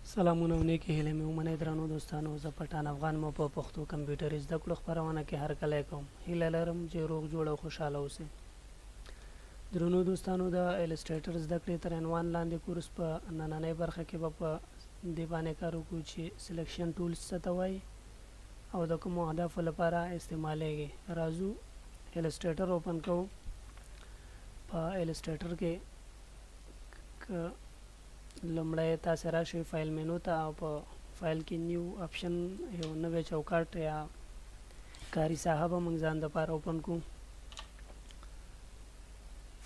سلامونه او نیکې هیلې مې ومنئ درنو دوستانو. زه پټان افغان مو په پښتو کمپیوټر زده کړو خپرونه کې هرکلی کوم. هیله لرم چې روغ جوړ او خوشحاله اوسئ. درنو دوستانو، د السټریټر زده کړې تر عنوان لاندې کورس په نننۍ برخه کې به په دې باندې کار وکړو چې سلیکشن ټولز څه ته وایي او د کومو اهدافو لپاره استعمالیږي. راځو السټریټر اوپن کوو. په السټریټر کې لومړی تاسې راشئ فایل مینو ته او په فایل کې نیو آپشن یو نوی چوکاټ یا کاري ساحه به موږ ځان دپاره اوپن کړو.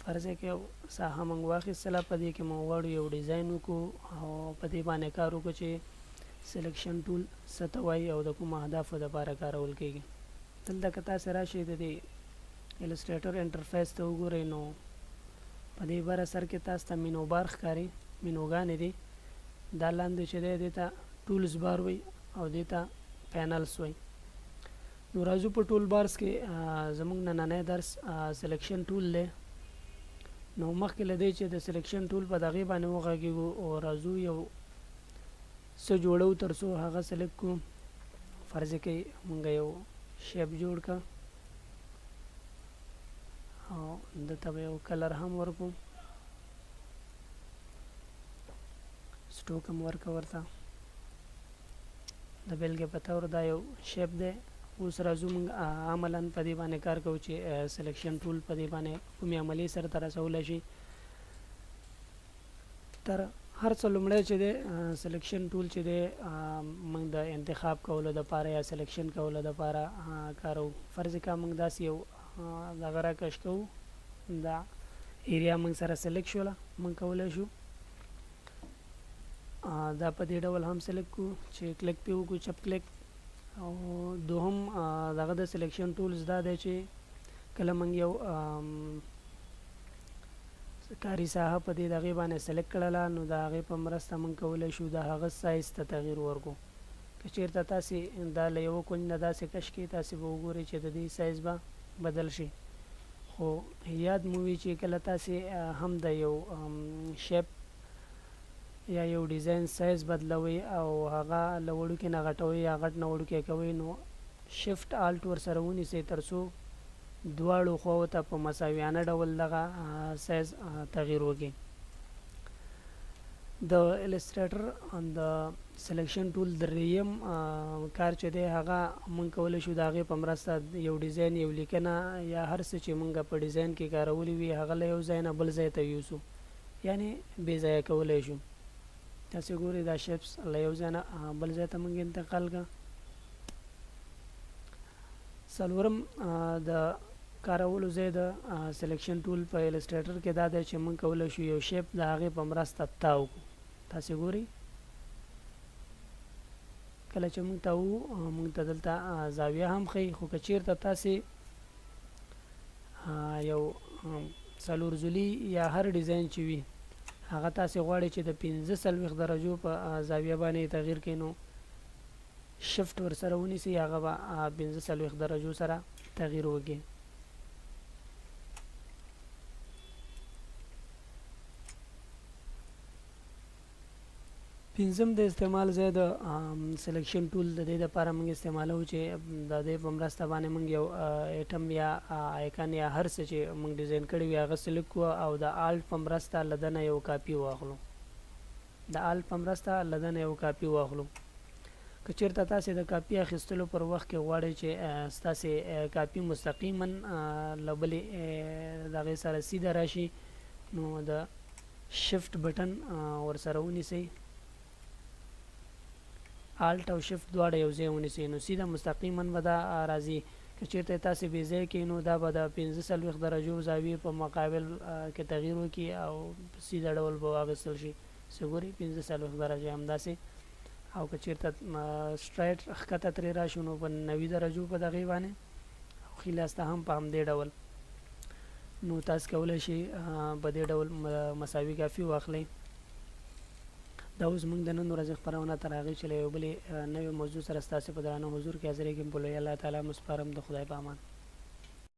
فرض کې یو ساحه موږ واخیستله، په دې کې موږ غواړو یو ډیزاین وکړو او په دې باندې کار وکړو چې سلیکشن ټول څه ته وایي او د کومو اهدافو دپاره کارول کیږي. دلته که تاسې راشئ د دې السټریټر انټرفیس ته وګورئ، نو په دې بر سر کې تاسو ته مینو بار ښکاري، مینوګانې دي. دا لاندې چې دی دې ته ټولز بار وایي او دې ته پینلز وایي. نو راځو په ټول بارز کې زموږ نننی درس سلیکشن ټول دی. نو مخکې له دې چې د سلیکشن ټول په دغې باندې وغږېږو او راځو یو څه جوړو تر څو هغه سلیکټ کړو. فرض کې موږ یو شیپ جوړ کړه او دته به یو کلر هم ورکړو، سټوک هم ورکړه ورته د بیلګې په طور. دا یو شیپ دی. اوس راځو موږ عملا په دې باندې کار کوو چې سلیکشن ټول په دې باندې کومې عملي سرته رسولی شي. تر هر څه لومړی چې دی سلیکشن ټول چې دی موږ د انتخاب کولو دپاره یا سلیکشن کولو دپاره کارو. فرض که موږ داسې یو دغه راکش کوو، دا ایریا موږ سره سلیکټ شوله، موږ کولی شو دا په دې ډول هم سلیکټ کړو چې کلیک پې وکړو، چپ کلیک. او دوهم دغه د سلیکشن ټولز دا دی چې کله موږ یو کاري ساحه په دې دغې باندې سلیکټ کړله، نو د هغې په مرسته موږ کولی شو د هغه سایز ته تغییر ورکړو. که چېرته تاسې دا له یوه کونج نه داسې کش کړئ، تاسې به وګورئ چې د دې سایز به بدل شي. خو یاد مو وي چې کله تاسې هم د یو شیپ یا یو ډیزاین سایز بدلوئ او هغه له وړوکي نه غټوئ یا غټ نه وړوکی کوئ، نو شفټ آلټ ورسره ونیسئ تر څو دواړو خواو ته په مساویانه ډول دغه سایز تغییر وکړي. د السټریټر د سلیکشن ټول دریم کار چې دی هغه موږ کولی شو د هغې په مرسته یو ډیزاین، یو لیکنه یا هر څه چې موږ په ډیزاین کې کارولی وي هغه له یو ځای نه بل ځای ته یوسو، یعنې بې ځایه کولی شو. تاسې ګورئ دا شیپس له یو ځای نه بل ځای ته موږ انتقال کړه. څلورم د کارولو ځای د سلیکشن ټول په السټریټر کې دا دی چې موږ کولی شو یو شیپ د هغې په مرسته تاو کړو. تاسې ګورئ کله چې موږ تاو موږ ته دلته زاویه هم ښیي. خو که چېرته تاسې یو څلور ضلعي یا هر ډیزاین چې وي هغه تاسې غواړئ چې د 45 درجو په زاویه باندې تغییر کړئ، نو شفټ ورسره ونیسئ، هغه به 45 درجو سره تغییر وکړي. پنځم د استعمال ځای د سلیکشن ټول د دې دپاره موږ استعمالوو چې د دې په مرسته باندې موږ یو ایټم یا آیکن یا هر څه چې موږ ډیزاین کړي وي هغه سلیکټ کړو او د آلټ په مرسته له دنه یو کاپي واخلو. د آلټ په مرسته له دنه یو کاپي واخلو. که چېرته تاسې د کاپي اخیستلو پر وخت کې غواړئ چې ستاسې کاپي مستقیما له بلې د هغې سره سیده راشي، نو د شفټ بټن ورسره ونیسئ، آلټ او شفټ دواړه یو ځای ونیسئ، نو سیده مستقیما به دا راځي. که چېرته تاسې بې ځای کړئ نو دا به د 45 درجو زاویې په مقابل کې تغییر وکړي او سیده ډول به واخیستل شي. څه ګورئ 45 درجې همداسې. او که چېرته سټرایټ ښکته ترې راشو نو په 90 درجو په دغې باندې او ښي لاس ته هم په همدې ډول. نو تاسو کولی شئ په دې ډول مساوي کافي واخلئ. دا اوس موږ د نن ورځې خپرونه تر هغې چې له یو بلې نوې موضوع سره ستاسې په درانه حضور کې حاضرېږم. په لوی الله تعالی مو سپارم. د خدای په امان.